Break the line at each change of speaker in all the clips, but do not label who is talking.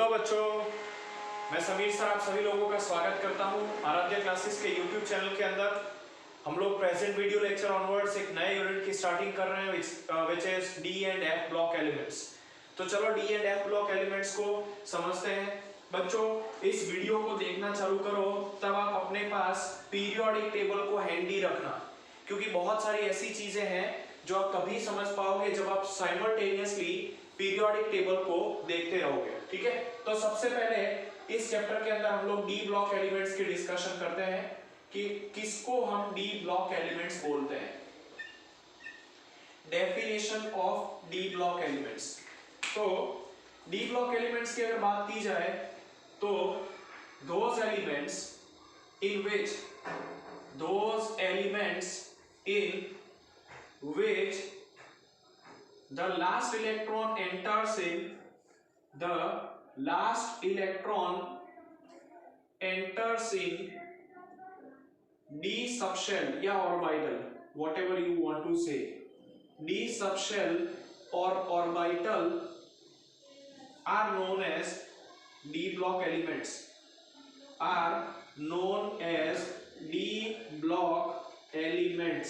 Hello बच्चों, मैं Sameer sir आप सभी लोगों का स्वागत करता हूं आराध्या क्लासेस के यूट्यूब चैनल के अंदर। हम लोग प्रेजेंट वीडियो लेक्चर ऑनवर्ड्स एक नए यूनिट की स्टार्टिंग कर रहे हैं which is D and F block elements. तो चलो D and F block elements को समझते हैं। बच्चों इस वीडियो को देखना चालू करो तब आप अपने पास पीरियोडिक टेबल को हैंडी रखना, क्योंकि बहुत सारी ऐसी चीजें हैं जो आप तभी समझ पाओगे जब आप साइमल्टेनियसली पीरियोडिक टेबल को देखते रहोगे। ठीक है, तो सबसे पहले इस चैप्टर के अंदर हम लोग डी ब्लॉक एलिमेंट्स की डिस्कशन करते हैं कि किसको हम डी ब्लॉक एलिमेंट्स बोलते हैं। Definition of d block elements. तो डी ब्लॉक एलिमेंट्स की अगर बात की जाए तो those elements in which the last electron enters in d subshell या orbital, whatever you want to say, d subshell or orbital are known as d block elements, are known as d block elements।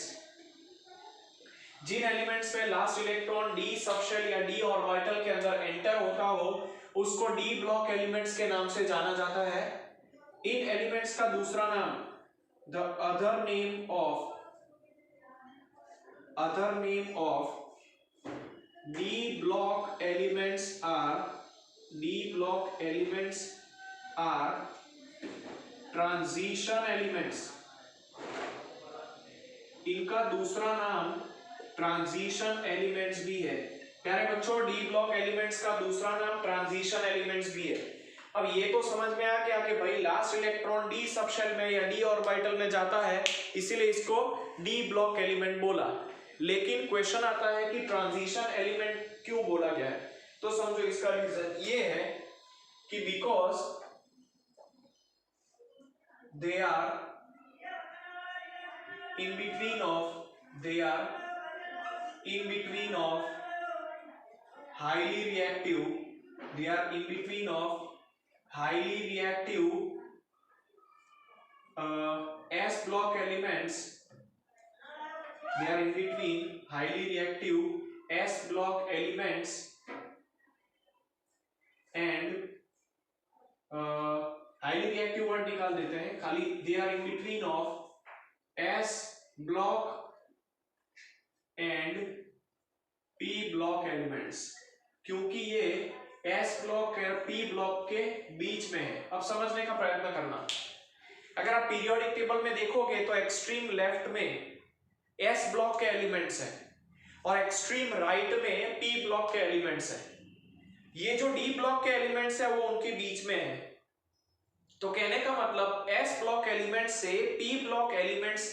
Jin elements में last electron D subshell या D orbital के अंदर enter होता हो उसको D block elements के नाम से जाना जाता है। इन एलिमेंट्स का दूसरा नाम the other name of d block elements are transition elements. इनका दूसरा नाम ट्रांजिशन एलिमेंट्स भी है। प्यारे बच्चों डी ब्लॉक एलिमेंट्स का दूसरा नाम ट्रांजिशन एलिमेंट्स भी है। अब ये तो समझ में आ गया कि भाई लास्ट इलेक्ट्रॉन डी सबशेल में या डी ऑर्बिटल में जाता है इसीलिए इसको डी ब्लॉक एलिमेंट बोला। लेकिन क्वेश्चन आता है कि ट्रांजिशन एलिमेंट क्यों बोला गया है। तो समझो इसका रीजन ये है कि because they are in between of highly reactive s block elements, they are in between highly reactive s block elements and highly reactive word निकाल देते हैं खाली। they are in between of S block and P block elements, क्योंकि ये S block और P block के बीच में है। अब समझने का प्रयत्न करना, अगर आप पीरियोडिक टेबल में देखोगे तो एक्सट्रीम लेफ्ट में S ब्लॉक के एलिमेंट्स हैं और एक्सट्रीम राइट में P ब्लॉक के एलिमेंट्स हैं। ये जो D ब्लॉक के एलिमेंट्स है वो उनके बीच में है। तो कहने का मतलब S ब्लॉक एलिमेंट से P ब्लॉक एलिमेंट्स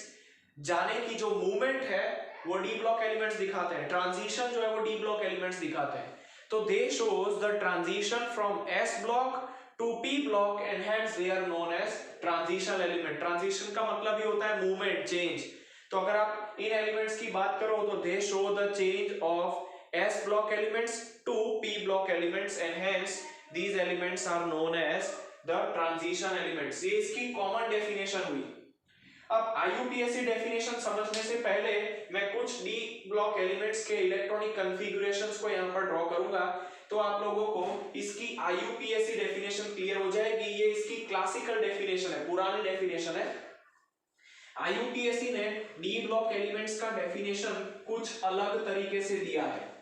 जाने की जो मूवमेंट है वो D ब्लॉक एलिमेंट्स दिखाते हैं, ट्रांजिशन जो है वो D ब्लॉक एलिमेंट्स दिखाते हैं। तो they shows the transition from S block to P block and hence they are known as transition element. Transition का मतलब ही होता है मूवमेंट, चेंज। तो अगर आप इन एलिमेंट्स की बात करो तो they show the change of S block elements to P block elements and hence these elements are known as the transition elements. ये इसकी कॉमन डेफिनेशन हुई। अब IUPAC डेफिनेशन समझने से पहले मैं कुछ डी ब्लॉक एलिमेंट्स के इलेक्ट्रॉनिक कॉन्फ़िगरेशंस को यहां पर ड्रॉ करूंगा तो आप लोगों को इसकी IUPAC डेफिनेशन क्लियर हो जाएगी। ये इसकी क्लासिकल डेफिनेशन है, पुरानी डेफिनेशन है। IUPAC ने डी ब्लॉक एलिमेंट्स का डेफिनेशन कुछ अलग तरीके से दिया है।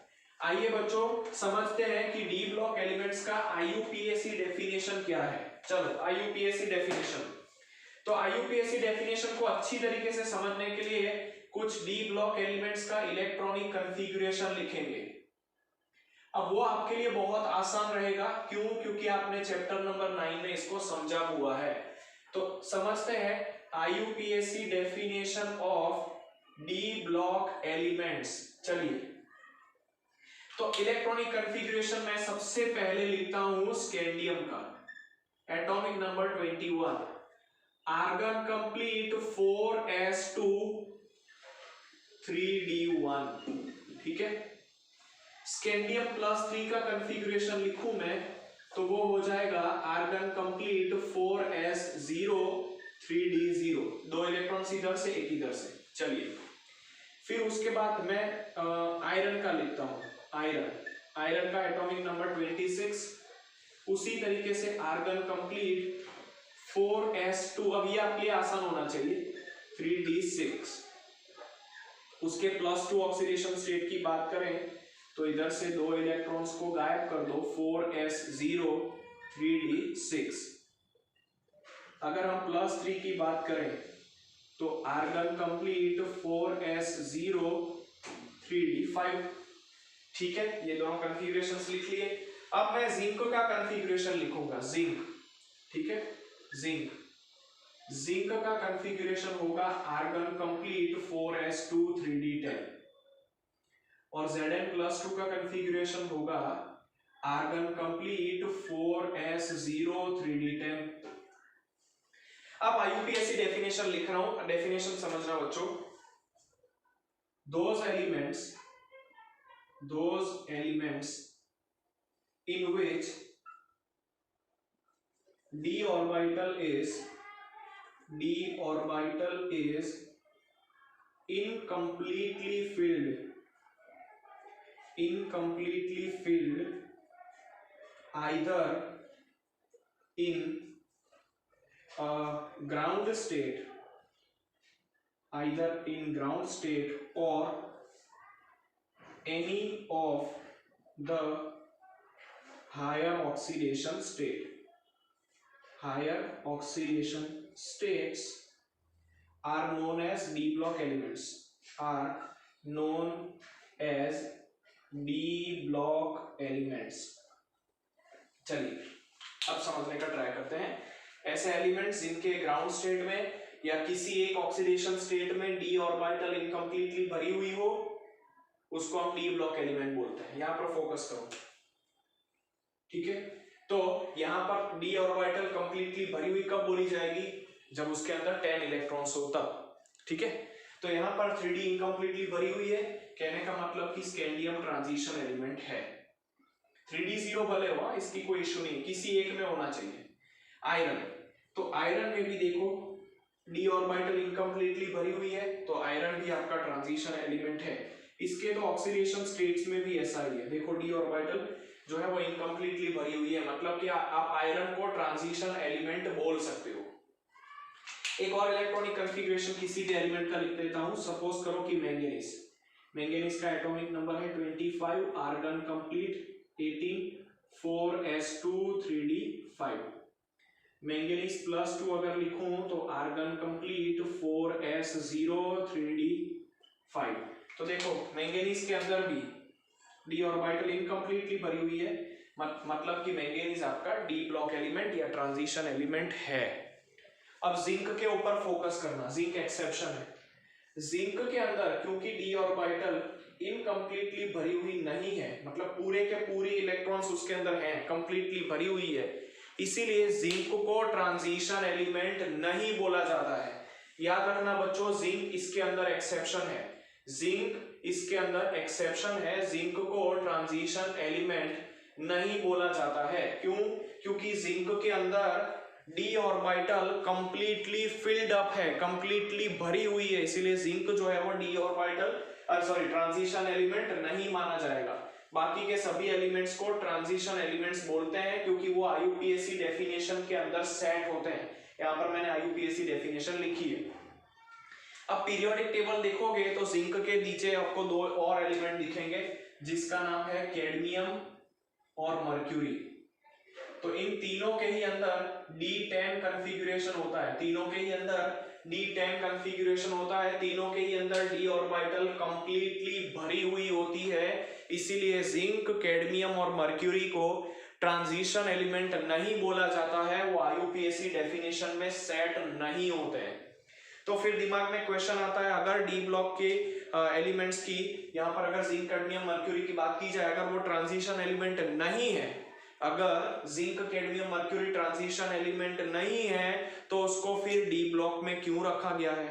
आइए बच्चों समझते हैं कि डी ब्लॉक एलिमेंट्स का IUPAC डेफिनेशन क्या है। चलो IUPAC डेफिनेशन, तो IUPAC डेफिनेशन को अच्छी तरीके से समझने के लिए कुछ डी ब्लॉक एलिमेंट्स का इलेक्ट्रॉनिक कॉन्फ़िगरेशन लिखेंगे। अब वो आपके लिए बहुत आसान रहेगा, क्यों? क्योंकि आपने चैप्टर नंबर 9 में इसको समझा हुआ है। तो समझते हैं IUPAC definition of d block elements. चलिए, तो इलेक्ट्रॉनिक कॉन्फ़िगरेशन में सबसे पहले लिखता हूं स्कैंडियम का, atomic number 21, argon complete 4s2 3d1। ठीक है, स्कैंडियम +3 का कॉन्फ़िगरेशन लिखूं मैं तो वो हो जाएगा argon complete 4s0 3d0, 2 electron इधर से एक इधर से। चलिए फिर उसके बाद मैं आयरन का लिखता हूं। आयरन का एटॉमिक नंबर 26। उसी तरीके से आर्गन कंप्लीट 4s2, अब ये आपके लिए आसान होना चाहिए, 3d6। उसके +2 ऑक्सीडेशन स्टेट की बात करें तो इधर से 2 इलेक्ट्रॉन्स को गायब कर दो, 4s0 3d6। अगर हम +3 की बात करें तो आर्गन कंप्लीट 4s0 3d5। ठीक है, ये दोनों कॉन्फ़िगरेशंस लिख लिए। अब मैं जिंक का कॉन्फ़िगरेशन लिखूंगा, जिंक। ठीक है, जिंक का कॉन्फ़िगरेशन होगा आर्गन कंप्लीट 4s2 3d10 और Zn+2 का कॉन्फ़िगरेशन होगा आर्गन कंप्लीट 4s0 3d10। अब IUPAC डेफिनेशन लिख रहा हूं, डेफिनेशन समझना बच्चों। those elements in which d orbital is incompletely filled either in ground state or any of the higher oxidation states are known as d block elements, चलिए अब समझने का ट्राई करते हैं। ऐसे एलिमेंट्स जिनके ग्राउंड स्टेट में या किसी एक ऑक्सीडेशन स्टेट में डी ऑर्बिटल इनकम्प्लीटली भरी हुई हो, उसको हम डी ब्लॉक एलिमेंट बोलते हैं। यहां पर फोकस करो, ठीक है। तो यहां पर डी ऑर्बिटल कंप्लीटली भरी हुई कब बोली जाएगी? जब उसके अंदर 10 इलेक्ट्रॉन्स हो तब, ठीक है। तो यहां पर 3d इनकम्प्लीटली भरी हुई है, कहने का मतलब कि स्कैंडियम ट्रांजिशन एलिमेंट है। 3d 0 भले हो, इसकी कोई इश्यू नहीं, किसी एक में होना चाहिए। आयरन, तो आयरन में भी देखो डी ऑर्बिटल इनकम्प्लीटली भरी हुई है, तो आयरन भी आपका ट्रांजिशन एलिमेंट है। इसके तो ऑक्सीडेशन स्टेट्स में भी ऐसा ही है, देखो डी ऑर्बिटल जो है वो इनकम्प्लीटली भरी हुई है, मतलब कि आप आयरन को ट्रांजिशन एलिमेंट बोल सकते हो। एक और इलेक्ट्रॉनिक कॉन्फ़िगरेशन किसी भी एलिमेंट का लिख देता हूं। सपोज करो कि मैंगनीज का एटॉमिक नंबर है 25, argon complete 18, 4s2 3d5। Manganese +2 अगर लिखूं तो आर्गन कंप्लीट 4s0 3d5। तो देखो मैंगनीज के अंदर भी डी ऑर्बिटल इनकम्प्लीटली भरी हुई है, मतलब कि मैंगनीज आपका डी ब्लॉक एलिमेंट या ट्रांजिशन एलिमेंट है। अब जिंक के ऊपर फोकस करना, जिंक एक्सेप्शन है। जिंक के अंदर क्योंकि डी ऑर्बिटल इनकम्प्लीटली भरी हुई नहीं है, मतलब पूरे के पूरे इलेक्ट्रॉन्स उसके अंदर हैं, कंप्लीटली भरी हुई है, इसीलिए जिंक को ट्रांजिशन एलिमेंट नहीं बोला जाता है। याद रखना बच्चों, जिंक इसके अंदर एक्सेप्शन है, जिंक इसके अंदर एक्सेप्शन है, जिंक को ट्रांजिशन एलिमेंट नहीं बोला जाता है। क्यों? क्योंकि जिंक के अंदर D orbital completely filled up है, कंप्लीटली भरी हुई है, इसीलिए जिंक जो है वो डी ऑर्बिटल ट्रांजिशन एलिमेंट नहीं माना जाएगा। बाकी के सभी एलिमेंट्स को ट्रांजिशन एलिमेंट्स बोलते हैं, क्योंकि वो IUPAC डेफिनेशन के अंदर सेट होते हैं। यहां पर मैंने IUPAC डेफिनेशन लिखी है। अब पीरियोडिक टेबल देखोगे तो जिंक के नीचे आपको 2 और एलिमेंट दिखेंगे, जिसका नाम है कैडमियम और मर्क्यूरी। तो इन तीनों के ही अंदर D10 कॉन्फ़िगरेशन होता है, तीनों के ही अंदर D10 कॉन्फ़िगरेशन होता है, तीनों के ही अंदर डी ऑर्बिटल कंप्लीटली भरी हुई होती है, इसीलिए जिंक, कैडमियम और मर्क्यूरी को ट्रांजिशन एलिमेंट नहीं बोला जाता है, वो IUPAC डेफिनेशन में सेट नहीं होते हैं। तो फिर दिमाग में क्वेश्चन आता है, अगर डी ब्लॉक के एलिमेंट्स की यहाँ पर अगर जिंक, कैडमियम, मर्क्यूरी की बात की जाए, अगर वो ट्रांजिशन एलिमेंट नहीं है, अगर zinc, cadmium, mercury transition element नहीं है, तो उसको फिर डी ब्लॉक में क्यों रखा गया है,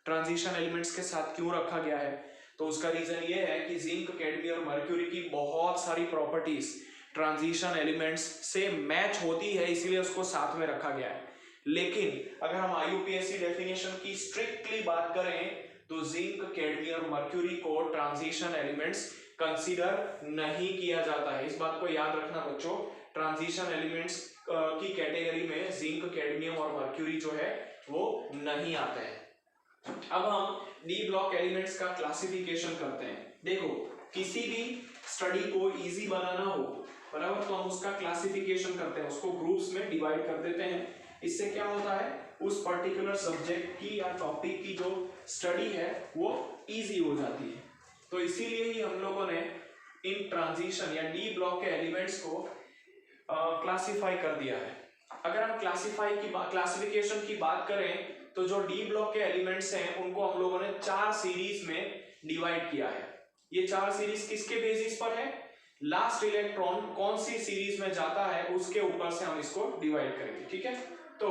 ट्रांजिशन एलिमेंट्स के साथ क्यों रखा गया है? तो उसका रीजन ये है कि जिंक, कैडमियम और मर्क्यूरी की बहुत सारी प्रॉपर्टीज ट्रांजिशन एलिमेंट्स से मैच होती है, इसीलिए उसको साथ में रखा गया है। लेकिन अगर हम IUPAC डेफिनेशन की स्ट्रिक्टली बात करें तो जिंक, कैडमियम, मर्क्यूरी को ट्रांजिशन एलिमेंट्स कंसीडर नहीं किया जाता है। इस बात को याद रखना बच्चों, ट्रांजिशन एलिमेंट्स की कैटेगरी में जिंक, कैडमियम और मर्क्यूरी जो है वो नहीं आते हैं। अब हम डी ब्लॉक एलिमेंट्स का क्लासिफिकेशन करते हैं। देखो, किसी भी स्टडी को इजी बनाना हो, बराबर, तो हम उसका क्लासिफिकेशन करते हैं, उसको ग्रुप्स में डिवाइड कर देते हैं। इससे क्या होता है, उस पर्टिकुलर सब्जेक्ट की या टॉपिक की जो स्टडी है वो इजी हो जाती है। तो इसीलिए ही हम लोगों ने इन ट्रांजिशन या डी ब्लॉक के एलिमेंट्स को क्लासिफाई कर दिया है। अगर हम क्लासिफिकेशन की बात करें तो जो डी ब्लॉक के एलिमेंट्स हैं उनको हम लोगों ने 4 सीरीज में डिवाइड किया है। ये 4 सीरीज किसके बेसिस पर है, लास्ट इलेक्ट्रॉन कौन सी सीरीज में जाता है उसके ऊपर से हम इसको डिवाइड करेंगे। ठीक है, तो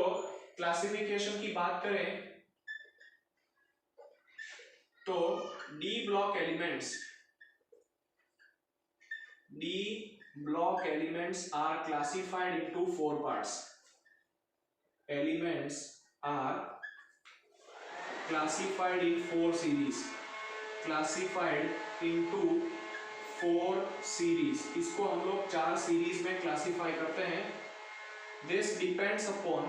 क्लासिफिकेशन की बात करें तो d block elements are classified into 4 parts. Elements are classified in 4 series, classified into 4 series। इसको हम लोग 4 सीरीज में क्लासिफाई करते हैं। this depends upon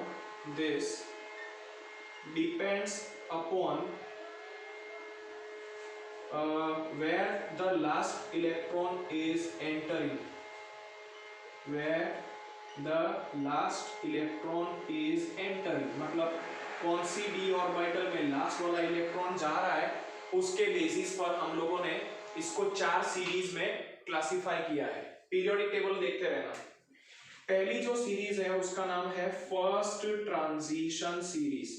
where the last electron is entering, मतलब कौन सी डी ऑर्बिटल में लास्ट वाला इलेक्ट्रॉन जा रहा है उसके बेसिस पर हम लोगों ने इसको 4 सीरीज में क्लासिफाई किया है। पीरियोडिक टेबल देखते रहना। पहली जो सीरीज है उसका नाम है फर्स्ट ट्रांजिशन सीरीज।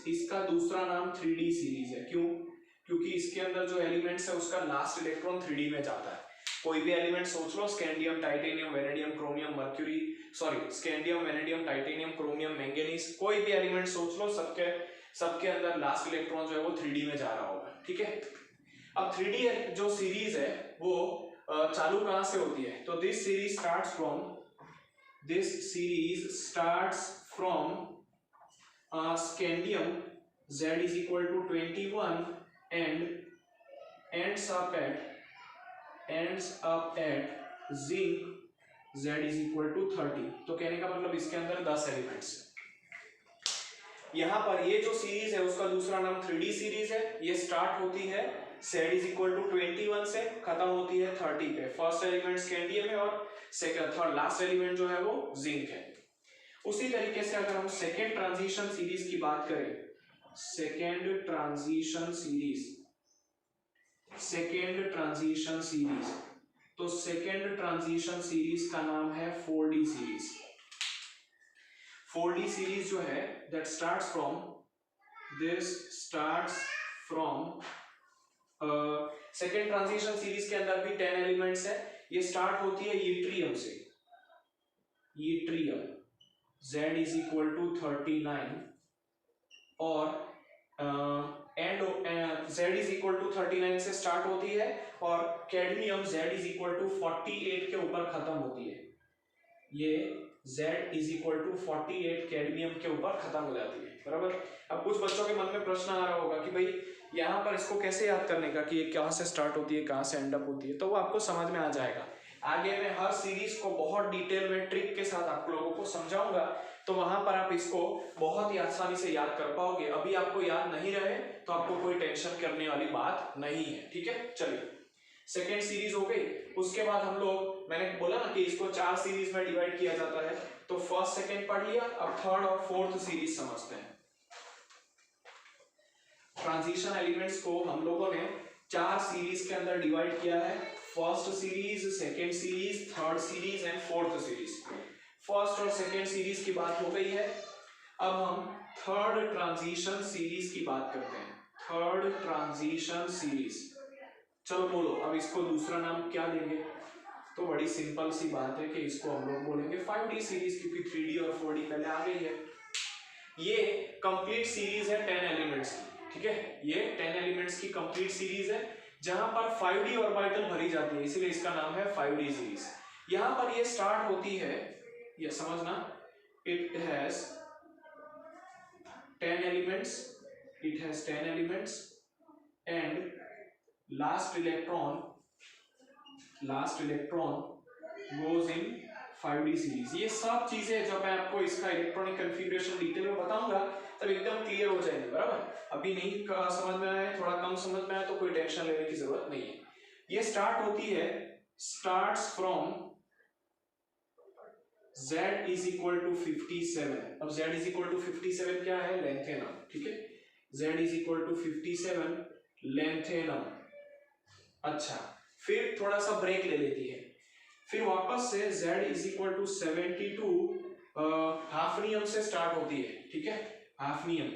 इसका दूसरा नाम 3D सीरीज है। क्यों? क्योंकि इसके अंदर जो एलिमेंट्स है उसका लास्ट इलेक्ट्रॉन 3D में जाता है। कोई भी एलिमेंट सोच लो, scandium, titanium, vanadium, chromium, mercury, scandium, vanadium, titanium, chromium, manganese, कोई भी एलिमेंट सोच लो, सबके अंदर लास्ट इलेक्ट्रॉन जो है वो 3D में जा रहा होगा। ठीक है, अब 3D जो सीरीज है वो चालू कहां से होती है, तो this series starts from scandium Z is equal to 21 and ends up at zinc Z is equal to 30। तो कहने का मतलब इसके अंदर 10 एलिमेंट्स है। यहाँ पर ये जो सीरीज है उसका दूसरा नाम 3D सीरीज है। ये स्टार्ट होती है Z is equal to 21 से, खत्म होती है 30 पे। फर्स्ट एलिमेंट स्कैंडियम है और थर्ड लास्ट एलिमेंट जो है वो जिंक है। उसी तरीके से अगर हम सेकेंड ट्रांजिशन सीरीज की बात करें, सेकेंड ट्रांजिशन सीरीज, तो सेकेंड ट्रांजिशन सीरीज का नाम है 4D सीरीज। 4D सीरीज जो है that starts from second transition series के अंदर भी 10 एलिमेंट्स है। ये स्टार्ट होती है यट्रियम से, yttrium Z is equal to 39 और Z is equal to 39 से स्टार्ट होती है और cadmium Z is equal to 48 के ऊपर खत्म होती है। ये Z is equal to 48 cadmium के ऊपर खत्म हो जाती है, बराबर। अब कुछ बच्चों के मन में प्रश्न आ रहा होगा कि भाई यहाँ पर इसको कैसे याद करने का कि ये कहाँ से स्टार्ट होती है, कहाँ से एंड अप होती है, तो वो आपको समझ में आ जाएगा। आगे मैं हर सीरीज को बहुत डिटेल में ट्रिक के साथ आप लोगों को समझाऊंगा, तो वहां पर आप इसको बहुत ही आसानी से याद कर पाओगे। अभी आपको याद नहीं रहे तो आपको कोई टेंशन करने वाली बात नहीं है। ठीक है, चलिए सेकेंड सीरीज हो गई। उसके बाद हम लोग, मैंने बोला ना कि इसको 4 सीरीज में डिवाइड किया जाता है, तो फर्स्ट सेकेंड पढ़ लिया। अब थर्ड और फोर्थ सीरीज समझते हैं। ट्रांजिशन एलिमेंट्स को हम लोगों ने 4 सीरीज के अंदर डिवाइड किया है, first series, second series, third series and fourth series. First और सेकेंड सीरीज की बात हो गई है। अब हम थर्ड ट्रांजिशन सीरीज की बात करते हैं। थर्ड ट्रांजिशन सीरीज, चलो बोलो अब इसको दूसरा नाम क्या देंगे, तो बड़ी सिंपल सी बात है कि इसको हम लोग बोलेंगे 5D सीरीज, क्योंकि 3D और 4D पहले आ गई है। ये कंप्लीट सीरीज है 10 एलिमेंट्स की। ठीक है, ये 10 एलिमेंट्स की कंप्लीट सीरीज है। जहां पर 5d ऑर्बिटल भरी जाती है, इसीलिए इसका नाम है 5d सीरीज। यहां पर ये स्टार्ट होती है, ये समझना, it has 10 elements, it has 10 elements and last electron goes in 5d series. ये सब चीजें जब मैं आपको इसका इलेक्ट्रॉनिक कॉन्फ़िगरेशन डिटेल में बताऊंगा तब एकदम क्लियर हो जाएगी, बराबर। अभी नहीं समझ में आया, थोड़ा कम समझ में आया तो कोई टेंशन लेने की जरूरत नहीं है। ये स्टार्ट होती है, starts from z is equal to 57। अब z इज इक्वल टू 57 क्या है? लेंथेनम, ठीक है। z is equal to 57 lanthanum. अच्छा, फिर थोड़ा सा ब्रेक ले लेती है, फिर वापस से z is equal to 72 hafnium से स्टार्ट होती है, ठीक है, हाफनियम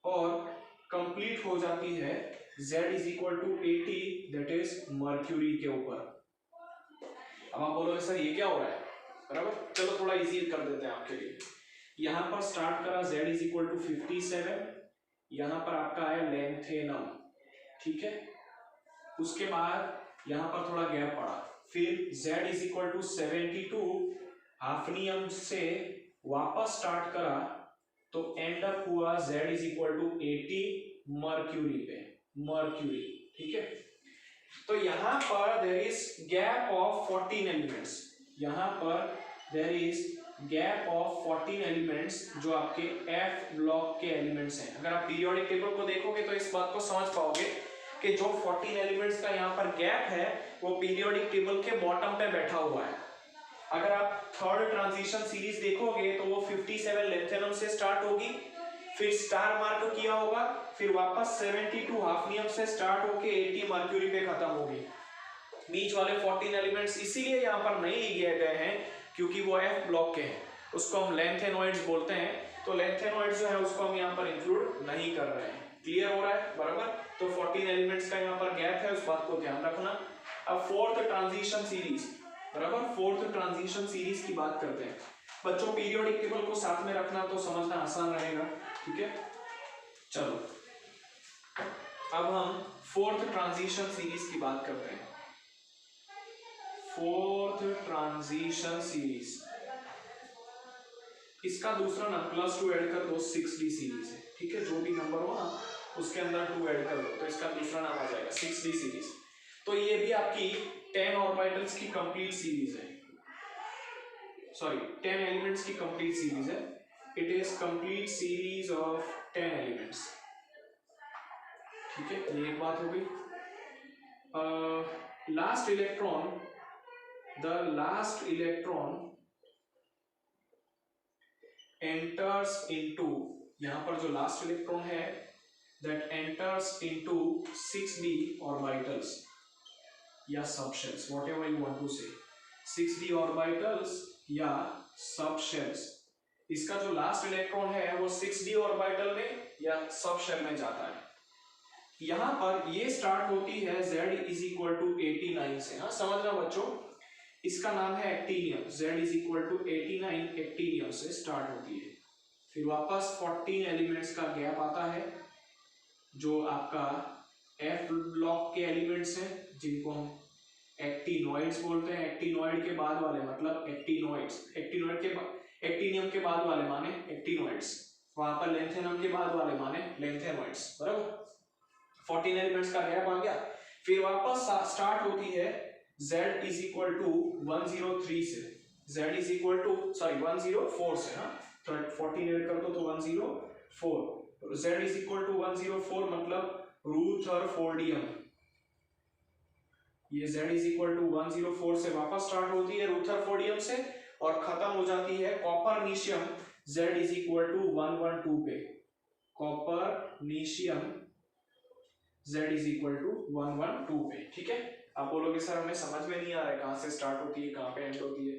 और कंप्लीट हो जाती है z is equal to 80 that is mercury के ऊपर। अब आप बोलोगे सर ये क्या हो रहा है, बराबर। चलो थोड़ा इजी कर देते हैं आपके लिए। यहां पर स्टार्ट करा z इज इक्वल टू 57, यहां पर आपका आया लेंथेनम, ठीक है। उसके बाद यहां पर थोड़ा गैप पड़ा, फिर z is equal to 72 hafnium से वापस स्टार्ट करा तो एंड अप हुआ z is equal to 80 mercury पे, मर्क्यूरी, ठीक है। तो यहां पर there is gap of 14 elements, यहां पर there is gap of 14 elements जो आपके f ब्लॉक के एलिमेंट्स हैं। अगर आप पीरियोडिक टेबल को देखोगे तो इस बात को समझ पाओगे कि जो 14 एलिमेंट्स का यहाँ पर गैप है वो पीरियोडिक टेबल के बॉटम पे बैठा हुआ है। अगर आप थर्ड ट्रांजिशन सीरीज देखोगे तो वो 57 लेंथेनम से स्टार्ट होगी, फिर स्टार मार्क किया होगा, फिर वापस 72 हाफनियम से स्टार्ट होके 80 मर्क्यूरी पे खत्म होगी। बीच वाले 14 एलिमेंट्स इसीलिए यहाँ पर नहीं लिए गए हैं क्योंकि वो f ब्लॉक के हैं, उसको हम लेंथेनॉइड्स बोलते हैं, तो लेंथेनॉइड्स जो है उसको हम यहाँ पर इंक्लूड नहीं कर रहे हैं। क्लियर हो रहा है, बराबर। तो 14 एलिमेंट्स का यहाँ पर गैप है, उस बात को ध्यान रखना। अब फोर्थ ट्रांजिशन सीरीज, बराबर, फोर्थ ट्रांजिशन सीरीज की बात करते हैं। बच्चों पीरियोडिक टेबल को साथ में रखना तो समझना आसान रहेगा, ठीक है। चलो अब हम फोर्थ ट्रांजिशन सीरीज की बात करते हैं। फोर्थ ट्रांजिशन सीरीज, इसका दूसरा नाम +2 ऐड कर दो 6d सीरीज है, ठीक है। जो भी नंबर हो ना उसके अंदर 2 ऐड कर दो तो इसका दूसरा नाम आ जाएगा 6d सीरीज। तो ये भी आपकी 10 ऑर्बिटल्स की कंप्लीट सीरीज है, सॉरी 10 एलिमेंट्स की कंप्लीट सीरीज है। It is complete series of 10 elements, ठीक है। ये एक बात हो गई। Last electron, the last electron enters into, यहां पर जो लास्ट इलेक्ट्रॉन है that enters into 6d orbitals या subshells, whatever you want to say, 6d orbitals या subshells। इसका जो लास्ट इलेक्ट्रॉन है वो 6d ऑर्बिटल में या सबशेल में जाता है। यहां पर ये स्टार्ट होती है z इज इक्वल टू 89 से। हाँ समझना बच्चों, इसका नाम है actinium. z is equal to 89 actinium से स्टार्ट होती है, फिर वापस 14 एलिमेंट्स का गैप आता है जो आपका f ब्लॉक के एलिमेंट्स हैं जिनको हम एक्टिनॉइड्स बोलते हैं। एक्टिनॉइड के बाद वाले मतलब एक्टिनॉइड्स, एक्टिनॉइड के एक्टिनियम के बाद वाले माने एक्टिनॉइड्स, वहां पर लेंथेनम के बाद वाले माने लेंथेनॉइड्स, बराबर। 14 एलिमेंट्स का गैप आ गया, फिर वापस स्टार्ट होती है z इज इक्वल टू 103 से, z is equal to sorry 104 से। हाँ 14 ऐड कर दो तो 104, z इज इक्वल टू 104 मतलब रूथरफोर्डियम। ये z इज इक्वल टू 104 से वापस स्टार्ट होती है रूथरफोर्डियम से और खत्म हो जाती है कॉपरनीशियम z इज इक्वल टू 112 पे। कॉपरनीशियम z इज इक्वल टू 112 पे, ठीक है। आप बोलोगे सर हमें समझ में नहीं आ रहा है कहां से स्टार्ट होती है कहां पे एंड होती है।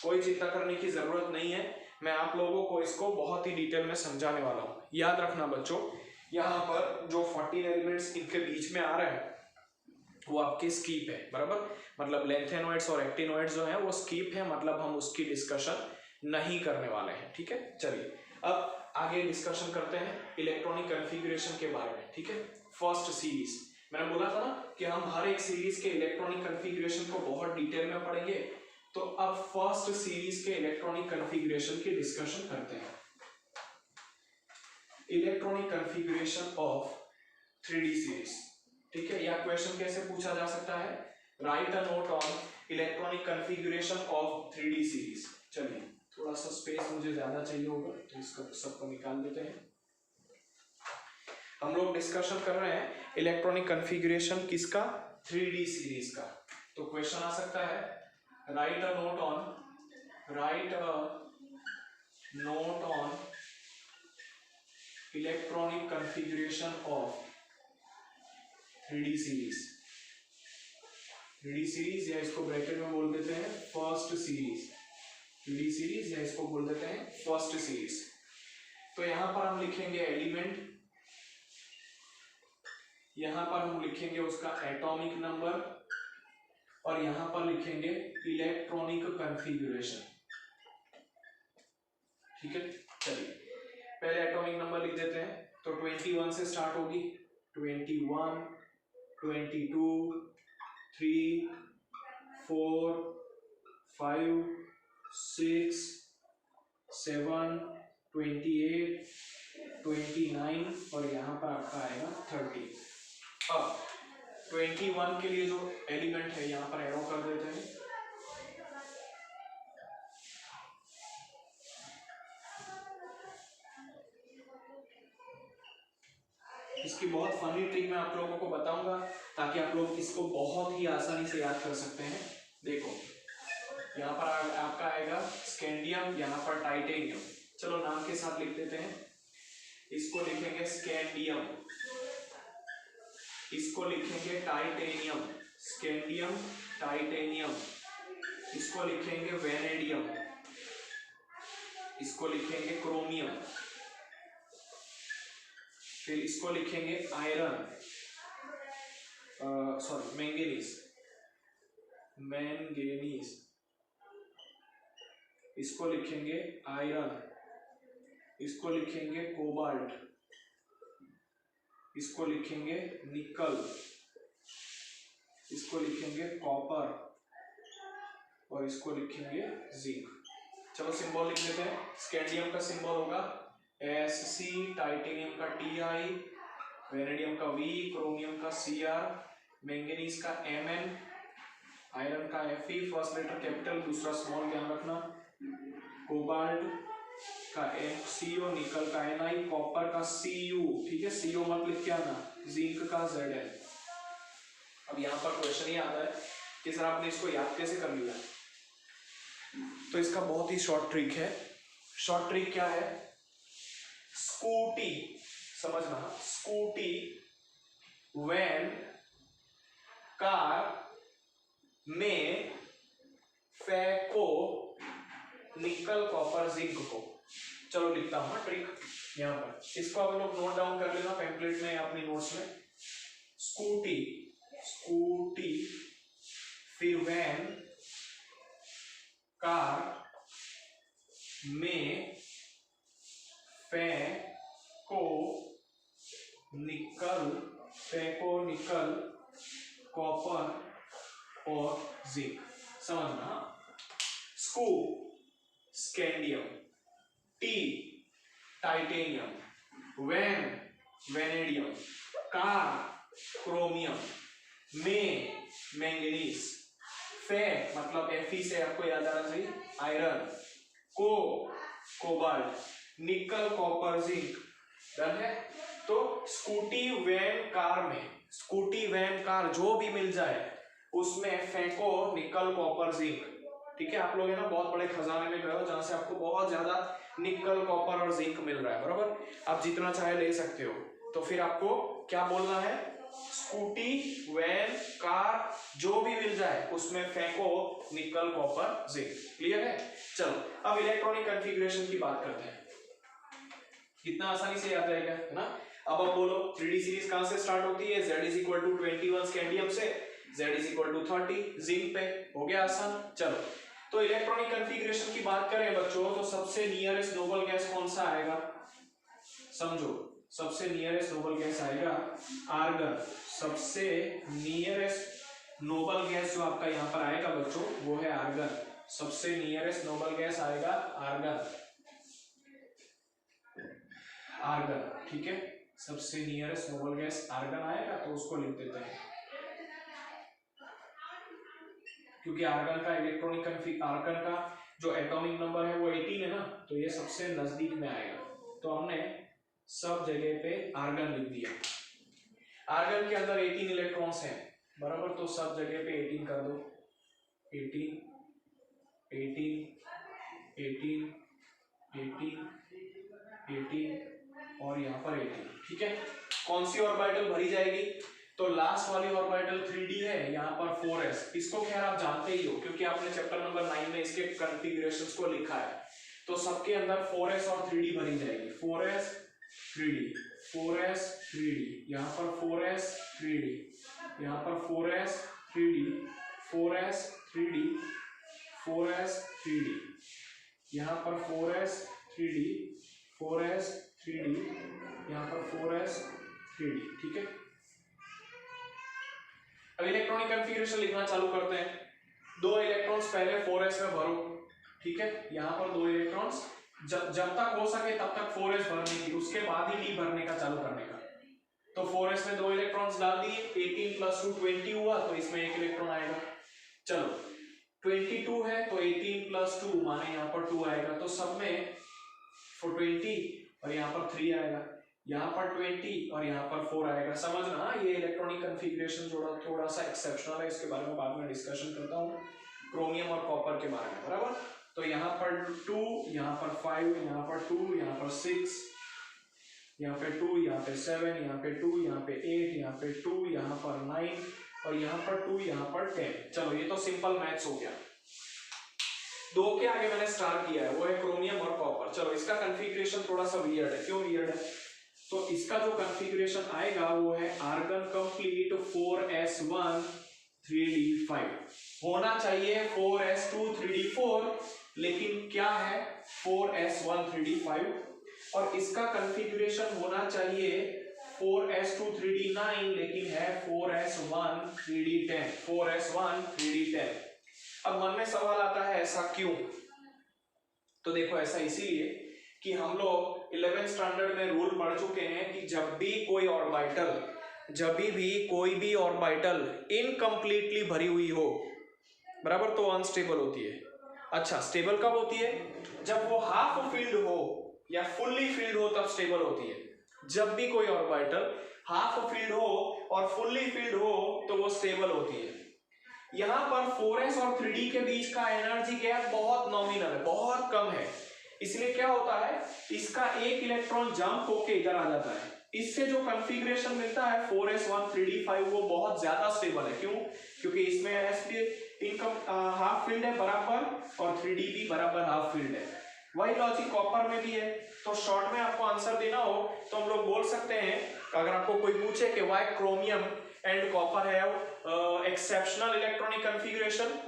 कोई चिंता करने की जरूरत नहीं है, मैं आप लोगों को इसको बहुत ही डिटेल में समझाने वाला हूं। याद रखना बच्चों, यहाँ पर जो 14 एलिमेंट्स इनके बीच में आ रहे हैं वो आपके स्कीप है, बराबर। मतलब लेंथेनॉइड्स और एक्टिनॉइड्स जो हैं वो स्कीप है, मतलब हम उसकी डिस्कशन नहीं करने वाले हैं, ठीक है। चलिए अब आगे डिस्कशन करते हैं इलेक्ट्रॉनिक कॉन्फ़िगरेशन के बारे में, ठीक है। फर्स्ट सीरीज मैंने बोला था ना कि हम हर एक सीरीज के इलेक्ट्रॉनिक कॉन्फ़िगरेशन को बहुत डिटेल में पढ़ेंगे, तो अब फर्स्ट सीरीज के इलेक्ट्रॉनिक कॉन्फ़िगरेशन की डिस्कशन करते हैं। Electronic configuration of 3D series, ठीक है। या क्वेश्चन कैसे पूछा जा सकता है, right a note on electronic configuration of 3D series. चलिए थोड़ा सा स्पेस मुझे ज्यादा चाहिए होगा तो इसको सबको निकाल देते हैं। हम लोग डिस्कशन कर रहे हैं इलेक्ट्रॉनिक कॉन्फ़िगरेशन किसका, 3D सीरीज का। तो क्वेश्चन आ सकता है right a note on electronic configuration of 3D series. 3D series या इसको ब्रैकेट में बोल देते हैं फर्स्ट सीरीज। 3D सीरीज या इसको बोल देते हैं फर्स्ट सीरीज। तो यहां पर हम लिखेंगे एलिमेंट, यहां पर हम लिखेंगे उसका एटॉमिक नंबर और यहां पर लिखेंगे इलेक्ट्रॉनिक कॉन्फ़िगरेशन, ठीक है। चलिए पहले एटॉमिक नंबर लिख देते हैं। तो 21 से स्टार्ट होगी, 21, 22, 3, 4, 5, 6, 7, 28, 29 और यहाँ पर आपका आएगा 30। अब 21 के लिए जो एलिमेंट है यहाँ पर एरो कर देते हैं। इसकी बहुत फनी ट्रिक मैं आप लोगों को बताऊंगा ताकि आप लोग इसको बहुत ही आसानी से याद कर सकते हैं। देखो यहाँ पर आपका आएगा स्कैंडियम, यहाँ पर टाइटेनियम। चलो नाम के साथ लिख देते हैं। इसको लिखेंगे स्कैंडियम, इसको लिखेंगे टाइटेनियम, स्कैंडियम टाइटेनियम। इसको लिखेंगे वेनेडियम, इसको लिखेंगे क्रोमियम। फिर इसको लिखेंगे आयरन, सॉरी मैंगनीज, मैंगनीज। इसको लिखेंगे आयरन, इसको लिखेंगे कोबाल्ट, इसको लिखेंगे निकल, इसको लिखेंगे कॉपर और इसको लिखेंगे जिंक। चलो सिंबल लिख देते हैं। स्कैंडियम का सिंबल होगा Sc, टाइटेनियम का Ti, वेनेडियम का V, क्रोमियम का Cr, मैंगनीज का Mn, आयरन का Fe, फर्स्ट लेटर कैपिटल दूसरा स्मॉल ध्यान रखना, कोबाल्ट का MCO, निकल का Ni, कॉपर का Cu, ठीक है, CO मत लिख के आना, जिंक का Zn। अब यहाँ पर क्वेश्चन ये आता है कि सर आपने इसको याद कैसे कर लिया। तो इसका बहुत ही शॉर्ट ट्रिक है। शॉर्ट ट्रिक क्या है, स्कूटी, समझना, स्कूटी व्हेन कार में फेंको निकल कॉपर जिंक को। चलो लिखता हूं ट्रिक यहां पर, इसको आप लोग नोट डाउन कर लेना पैम्पलेट में या अपनी नोट्स में। स्कूटी, स्कूटी फिर व्हेन कार में फेंको निकल कॉपर और जिंक। समझना, स्कू scandium, T titanium, vanadium, car chromium, में मैंगनीज, फे मतलब Fe से आपको याद आना चाहिए iron, cobalt, nickel copper zinc. Done है। तो स्कूटी वैन कार में, स्कूटी वैन कार जो भी मिल जाए उसमें फेंको निकल कॉपर जिंक। ठीक है, आप लोग है ना बहुत बड़े खजाने में गए हो जहां से आपको बहुत ज्यादा निकल कॉपर और जिंक मिल रहा है, बराबर, आप जितना चाहे ले सकते हो। तो फिर आपको क्या बोलना है, स्कूटी वैन कार जो भी मिल जाए उसमें फेंको निकल कॉपर जिंक। क्लियर है। चलो अब इलेक्ट्रॉनिक कॉन्फ़िगरेशन की बात करते हैं, कितना आसानी से याद रहेगा, है ना। अब आप बोलो 3D सीरीज कहां से स्टार्ट होती है, Z = 21 स्कैंडियम से, Z = 30 जिंक पे। हो गया आसान। चलो तो इलेक्ट्रॉनिक कॉन्फ़िगरेशन की बात करें बच्चों तो सबसे नियरेस्ट नोबल गैस कौन सा आएगा, समझो, सबसे नियरेस्ट नोबल गैस आएगा आर्गन। सबसे नियरेस्ट नोबल गैस जो आपका यहाँ पर आएगा बच्चों वो है आर्गन। सबसे नियरेस्ट नोबल गैस आएगा आर्गन, आर्गन, ठीक है। सबसे नियरेस्ट नोबल गैस आर्गन आएगा तो उसको लिख देते हैं, क्योंकि आर्गन का इलेक्ट्रॉनिक आर्गन का जो एटॉमिक नंबर है वो 18 है ना, तो ये सबसे नजदीक में आएगा। तो हमने सब जगह पे आर्गन लिख दिया। आर्गन के अंदर 18 इलेक्ट्रॉन्स हैं, बराबर, तो सब जगह पे 18 कर दो। 18 18 18 18 18 और यहाँ पर 18, ठीक है। कौन सी ऑर्बिटल भरी जाएगी? तो लास्ट वाली ऑर्बिटल 3d है, यहाँ पर 4s। इसको खैर आप जानते ही हो क्योंकि आपने चैप्टर नंबर 9 में इसके कॉन्फ़िगरेशंस को लिखा है। तो सबके अंदर 4s और 3d भरी जाएगी। 4s 3d 4s 3d, यहाँ पर 4s 3d, यहाँ पर 4s 3d 4s 3d 4s 3d, यहाँ पर 4s 3d 4s 3d, यहाँ पर 4s 3d, ठीक है। अब इलेक्ट्रॉनिक कॉन्फ़िगरेशन लिखना चालू करते हैं। 2 इलेक्ट्रॉन्स पहले 4s में भरो, ठीक है। यहाँ पर 2 इलेक्ट्रॉन्स जब तक हो सके तब तक 4s भरने की, उसके बाद ही d भरने का चालू करने का। तो 4s में 2 इलेक्ट्रॉन्स डाल दिए, 18 + 2 20 हुआ, तो इसमें 1 इलेक्ट्रॉन आएगा। चलो 22 है तो 18 + 2 माने यहाँ पर 2 आएगा, तो सब में 20 और यहाँ पर 3 आएगा, यहाँ पर 20 और यहाँ पर 4 आएगा। समझना, ये इलेक्ट्रॉनिक कॉन्फ़िगरेशन थोड़ा सा एक्सेप्शनल है, इसके बारे में बाद में डिस्कशन करता हूँ, क्रोमियम और कॉपर के बारे में, बराबर। तो यहाँ पर 2, यहाँ पर 5, यहाँ पर 2, यहाँ पर 6, यहाँ पे 2, यहाँ पे 7, यहाँ पे 2, यहाँ पे 8, यहाँ पे 2, यहाँ पर 9 और यहाँ पर 2, यहाँ पर 10। चलो ये तो सिंपल मैथ्स हो गया। 2 के आगे मैंने स्टार किया है, वो है क्रोमियम और कॉपर। चलो इसका कॉन्फ़िगरेशन थोड़ा सा वियर्ड है। क्यों वियर्ड है? तो इसका जो कॉन्फ़िगरेशन आएगा वो है आर्गन कंप्लीट 4s1 3d5। होना चाहिए 4s2 3d4, लेकिन क्या है 4s1 3d5। और इसका कॉन्फ़िगरेशन होना चाहिए 4s2 3d9, लेकिन है 4s1 3d10, 4s1 3d10। अब मन में सवाल आता है ऐसा क्यों? तो देखो, ऐसा इसीलिए कि हम लोग 11th स्टैंडर्ड में रूल पढ़ चुके हैं कि जब भी कोई ऑर्बिटल इनकम्प्लीटली भरी हुई हो, बराबर, तो अनस्टेबल होती है। अच्छा, स्टेबल कब होती है? जब वो हाफ फिल्ड हो या फुल्ली फिल्ड हो तब स्टेबल होती है। जब भी कोई ऑर्बिटल हाफ फिल्ड हो और फुल्ली फिल्ड हो तो वो स्टेबल होती है। यहाँ पर 4s और 3d के बीच का एनर्जी गैप बहुत नॉमिनल है, बहुत कम है। इसलिए क्या होता है, इसका एक इलेक्ट्रॉन जंप होके इधर आ जाता है। इससे जो कॉन्फ़िगरेशन मिलता है 4s1 3d5 वो बहुत ज्यादा स्टेबल है। क्यों? क्योंकि इसमें s भी इनकम हाफ फील्ड है बराबर और 3d भी बराबर हाफ फील्ड है। वही लॉजिक कॉपर में भी है। तो शॉर्ट में आपको आंसर देना हो तो हम लोग बोल सकते हैं, अगर आपको कोई पूछे कि why chromium and copper have exceptional electronic configuration,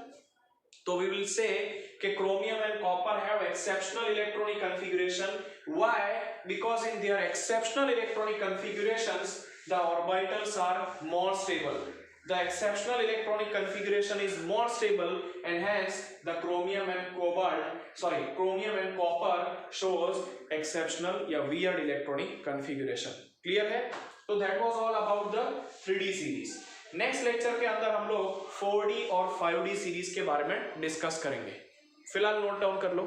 तो we will say कि chromium and copper have exceptional electronic configuration. Why? Because in their exceptional electronic configurations, the orbitals are more stable. The exceptional electronic configuration is more stable, and hence the chromium and copper shows exceptional या weird electronic configuration. Clear है? तो that was all about the 3D series. Next lecture के अंदर हम लोग 4D और 5D series के बारे में डिस्कस करेंगे। फिलहाल नोट डाउन कर लो।